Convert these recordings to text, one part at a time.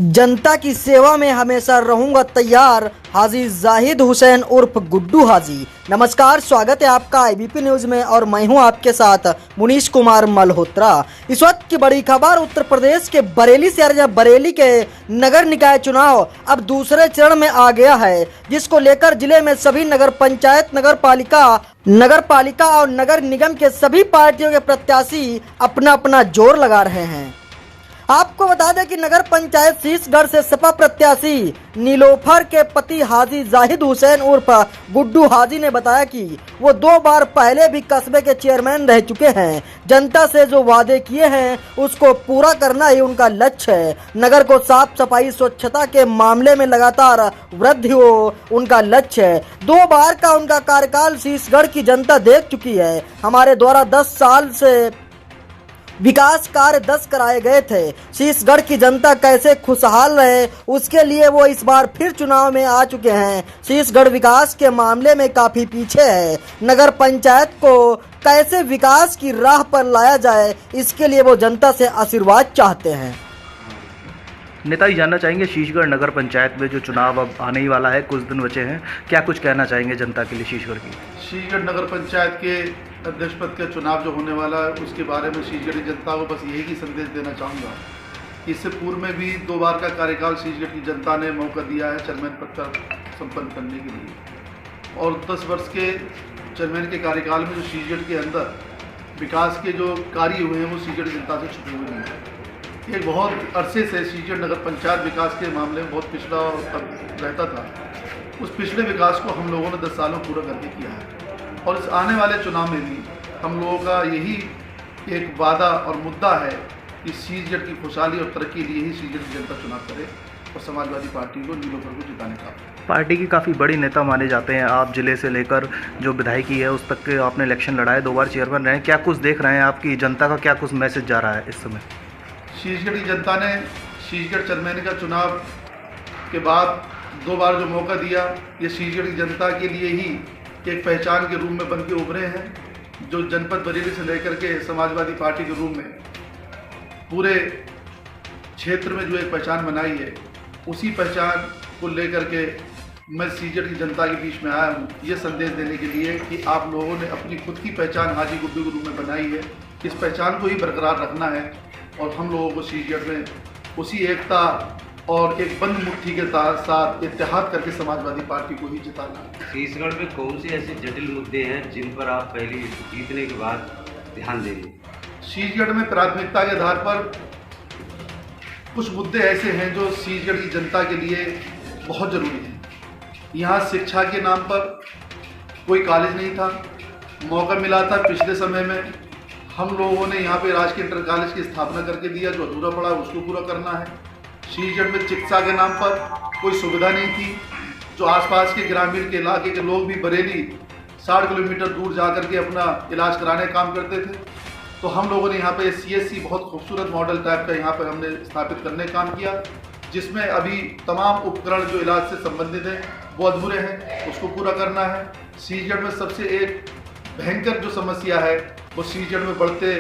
जनता की सेवा में हमेशा रहूंगा तैयार, हाजी जाहिद हुसैन उर्फ गुड्डू हाजी। नमस्कार, स्वागत है आपका आईबीपी न्यूज़ में और मैं हूं आपके साथ मुनीश कुमार मल्होत्रा। इस वक्त की बड़ी खबर उत्तर प्रदेश के बरेली शहर जहां बरेली के नगर निकाय चुनाव अब दूसरे चरण में आ गया है, जिसको लेकर जिले में सभी नगर पंचायत, नगर पालिका और नगर निगम के सभी पार्टियों के प्रत्याशी अपना अपना जोर लगा रहे हैं। आपको बता दें कि नगर पंचायत शीशगढ़ से सपा प्रत्याशी नीलोफर के पति हाजी जाहिद हुसैन उर्फ गुड्डू हाजी ने बताया कि वो 2 बार पहले भी कस्बे के चेयरमैन रह चुके हैं। जनता से जो वादे किए हैं उसको पूरा करना ही उनका लक्ष्य है। नगर को साफ सफाई, स्वच्छता के मामले में लगातार वृद्धि हो उनका लक्ष्य है। 2 बार का उनका कार्यकाल शीशगढ़ की जनता देख चुकी है। हमारे द्वारा 10 साल से विकास कार्य 10 कराए गए थे। शीशगढ़ की जनता कैसे खुशहाल रहे उसके लिए वो इस बार फिर चुनाव में आ चुके हैं। शीशगढ़ विकास के मामले में काफी पीछे है। नगर पंचायत को कैसे विकास की राह पर लाया जाए, इसके लिए वो जनता से आशीर्वाद चाहते हैं। नेताजी, जानना चाहेंगे शीशगढ़ नगर पंचायत में जो चुनाव अब आने ही वाला है, कुछ दिन बचे हैं, क्या कुछ कहना चाहेंगे जनता के लिए शीशगढ़ की? शीशगढ़ नगर पंचायत के अध्यक्ष पद का चुनाव जो होने वाला है उसके बारे में शीशगढ़ की जनता को बस यही संदेश देना चाहूँगा। इससे पूर्व में भी 2 बार का कार्यकाल शीशगढ़ की जनता ने मौका दिया है चेयरमैन पद का संपन्न करने के लिए, और 10 वर्ष के चेयरमैन के कार्यकाल में जो शीशगढ़ के अंदर विकास के जो कार्य हुए हैं वो शीशगढ़ जनता से छुपे हुए नहीं हैं। एक बहुत अरसे से शीशगढ़ नगर पंचायत विकास के मामले में बहुत पिछड़ा रहता था। उस पिछले विकास को हम लोगों ने 10 सालों पूरा करके किया है, और इस आने वाले चुनाव में भी हम लोगों का यही एक वादा और मुद्दा है कि शीशगढ़ की खुशहाली और तरक्की के लिए ही शीशगढ़ की जनता चुनाव करे और समाजवादी पार्टी को नीलोफर को जिताने का। पार्टी की काफ़ी बड़ी नेता माने जाते हैं आप, जिले से लेकर जो विधायकी है उस तक के आपने इलेक्शन लड़ा है, 2 बार चेयरमैन रहे। क्या कुछ देख रहे हैं, आपकी जनता का क्या कुछ मैसेज जा रहा है इस समय? शीशगढ़ की जनता ने शीशगढ़ चेयरमैन का चुनाव के बाद 2 बार जो मौका दिया, ये शीशगढ़ की जनता के लिए ही एक पहचान के रूप में बन के उभरे हैं। जो जनपद बरेली से लेकर के समाजवादी पार्टी के रूप में पूरे क्षेत्र में जो एक पहचान बनाई है, उसी पहचान को लेकर के मैं शीशगढ़ की जनता के बीच में आया हूँ ये संदेश देने के लिए कि आप लोगों ने अपनी खुद की पहचान हाजी गुड्डू के रूप में बनाई है। इस पहचान को ही बरकरार रखना है और हम लोगों को शीशगढ़ में उसी एकता और एक बंद मुट्ठी के साथ इत्तेहाद करके समाजवादी पार्टी को ही जिताना है। शीशगढ़ में कौन से ऐसे जटिल मुद्दे हैं जिन पर आप पहले जीतने के बाद ध्यान देंगे? शीशगढ़ में प्राथमिकता के आधार पर कुछ मुद्दे ऐसे हैं जो शीशगढ़ की जनता के लिए बहुत ज़रूरी हैं। यहाँ शिक्षा के नाम पर कोई कॉलेज नहीं था, मौका मिला था पिछले समय में, हम लोगों ने यहाँ पे राजकीय इंटर कॉलेज की स्थापना करके दिया। जो अधूरा पड़ा उसको पूरा करना है। शीशगढ़ में चिकित्सा के नाम पर कोई सुविधा नहीं थी। जो आसपास के ग्रामीण के इलाके के लोग भी बरेली 60 किलोमीटर दूर जा कर के अपना इलाज कराने का काम करते थे, तो हम लोगों ने यहाँ पे CSC बहुत खूबसूरत मॉडल टाइप का यहाँ पर हमने स्थापित करने का काम किया, जिसमें अभी तमाम उपकरण जो इलाज से संबंधित हैं वो अधूरे हैं, उसको पूरा करना है। शीशगढ़ में सबसे एक भयंकर जो समस्या है वो शीशगढ़ में बढ़ते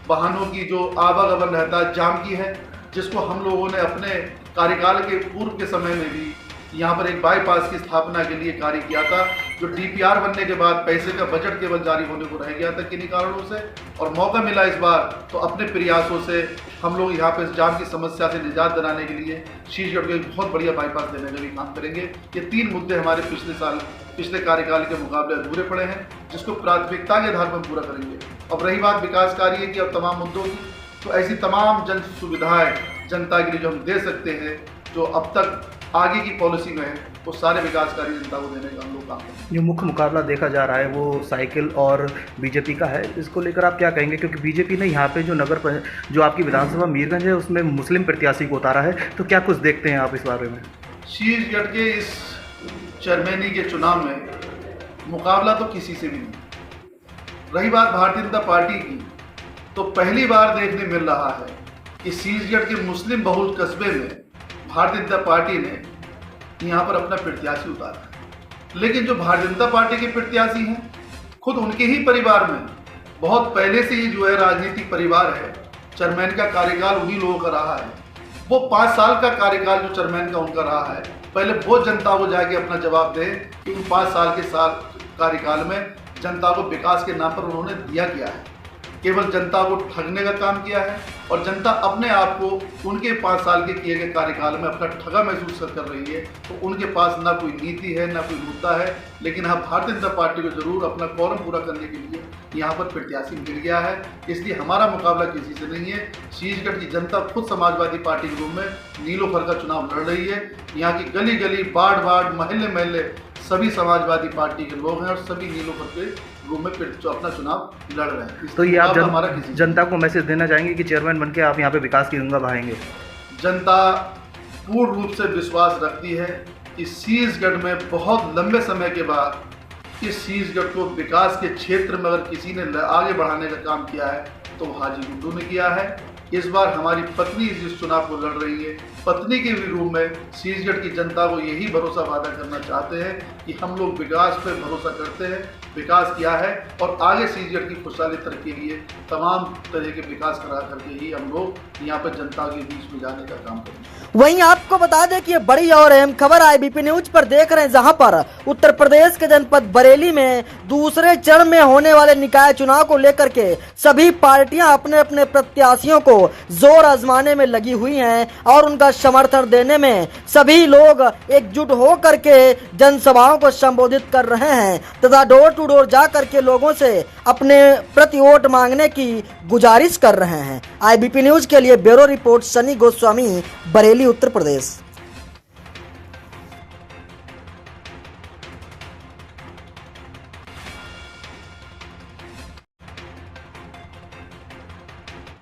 वाहनों की जो आवागमन रहता है, जाम की है, जिसको हम लोगों ने अपने कार्यकाल के पूर्व के समय में भी यहाँ पर एक बाईपास की स्थापना के लिए कार्य किया था। जो DPR बनने के बाद पैसे का बजट केवल जारी होने को रह गया था किन्हीं कारणों से, और मौका मिला इस बार तो अपने प्रयासों से हम लोग यहाँ पे इस जाम की समस्या से निजात दिलाने के लिए शीशगढ़ को एक बहुत बढ़िया बाईपास देने का भी काम करेंगे। ये 3 मुद्दे हमारे पिछले कार्यकाल के मुकाबले अधूरे पड़े हैं, जिसको प्राथमिकता के आधार पर पूरा करेंगे। अब रही बात विकास कार्य की और तमाम मुद्दों की, तो ऐसी तमाम जन सुविधाएं जनता के लिए जो हम दे सकते हैं, जो अब तक आगे की पॉलिसी में है, वो सारे विकास कार्य जनता को देने का हम लोग काम करेंगे। जो मुख्य मुकाबला देखा जा रहा है वो साइकिल और बीजेपी का है, इसको लेकर आप क्या कहेंगे? क्योंकि बीजेपी ने यहाँ पे जो आपकी विधानसभा मीरगंज है उसमें मुस्लिम प्रत्याशी को उतारा है, तो क्या कुछ देखते हैं आप इस बारे में? शीशगढ़ के इस चेयरमैनी के चुनाव में मुकाबला तो किसी से भी नहीं। रही बात भारतीय जनता पार्टी की, तो पहली बार देखने मिल रहा है कि शीशगढ़ के मुस्लिम बहुल कस्बे में भारतीय जनता पार्टी ने यहाँ पर अपना प्रत्याशी उतारा है। लेकिन जो भारतीय जनता पार्टी के प्रत्याशी हैं, खुद उनके ही परिवार में बहुत पहले से ही जो है राजनीतिक परिवार है, चेयरमैन का कार्यकाल उन्हीं लोगों का रहा है। वो 5 साल का कार्यकाल जो चेयरमैन का उनका रहा है, पहले वो जनता को जाके अपना जवाब दे कि उन 5 साल के कार्यकाल में जनता को विकास के नाम पर उन्होंने दिया क्या है। केवल जनता को ठगने का काम किया है और जनता अपने आप को उनके 5 साल के किए गए कार्यकाल में अपना ठगा महसूस कर रही है। तो उनके पास ना कोई नीति है, ना कोई मुद्दा है, लेकिन हाँ, भारतीय जनता पार्टी को जरूर अपना कॉरम पूरा करने के लिए यहाँ पर प्रत्याशी मिल गया है। इसलिए हमारा मुकाबला किसी से नहीं है। शीशगढ़ की जनता खुद समाजवादी पार्टी के रूप में नीलोफर का चुनाव लड़ रही है। यहाँ की गली गली, वार्ड वार्ड, महल्ले महल्ले सभी समाजवादी पार्टी के लोग हैं और सभी नीलोफर के रूप में अपना चुनाव लड़ रहे हैं। तो ये आप जनता को मैसेज देना चाहेंगे कि चेयरमैन बनके आप यहाँ पे विकास की गंगा बहाएंगे? जनता पूर्ण रूप से विश्वास रखती है कि शीशगढ़ में बहुत लंबे समय के बाद इस शीशगढ़ को विकास के क्षेत्र में अगर किसी ने आगे बढ़ाने का काम किया है तो हाजी गुड्डू ने किया है। इस बार हमारी पत्नी इस चुनाव को लड़ रही है। पत्नी के भी रूप में शीशगढ़ की जनता को यही भरोसा वादा करना चाहते हैं कि हम लोग विकास पर भरोसा करते हैं, विकास किया है और आगे शीशगढ़ की खुशहाली तरक्की के लिए तमाम तरह के विकास करा करके ही हम लोग यहाँ पर जनता के बीच में जाने का काम करेंगे। वहीं आपको बता दें कि ये बड़ी और अहम खबर IBP न्यूज पर देख रहे हैं, जहां पर उत्तर प्रदेश के जनपद बरेली में दूसरे चरण में होने वाले निकाय चुनाव को लेकर के सभी पार्टियां अपने अपने प्रत्याशियों को जोर आजमाने में लगी हुई हैं और उनका समर्थन देने में सभी लोग एकजुट होकर के जनसभाओं को संबोधित कर रहे हैं तथा डोर टू डोर जा करके लोगों से अपने प्रति वोट मांगने की गुजारिश कर रहे हैं। IBP न्यूज के लिए ब्यूरो रिपोर्ट सनी गोस्वामी, बरेली, उत्तर प्रदेश।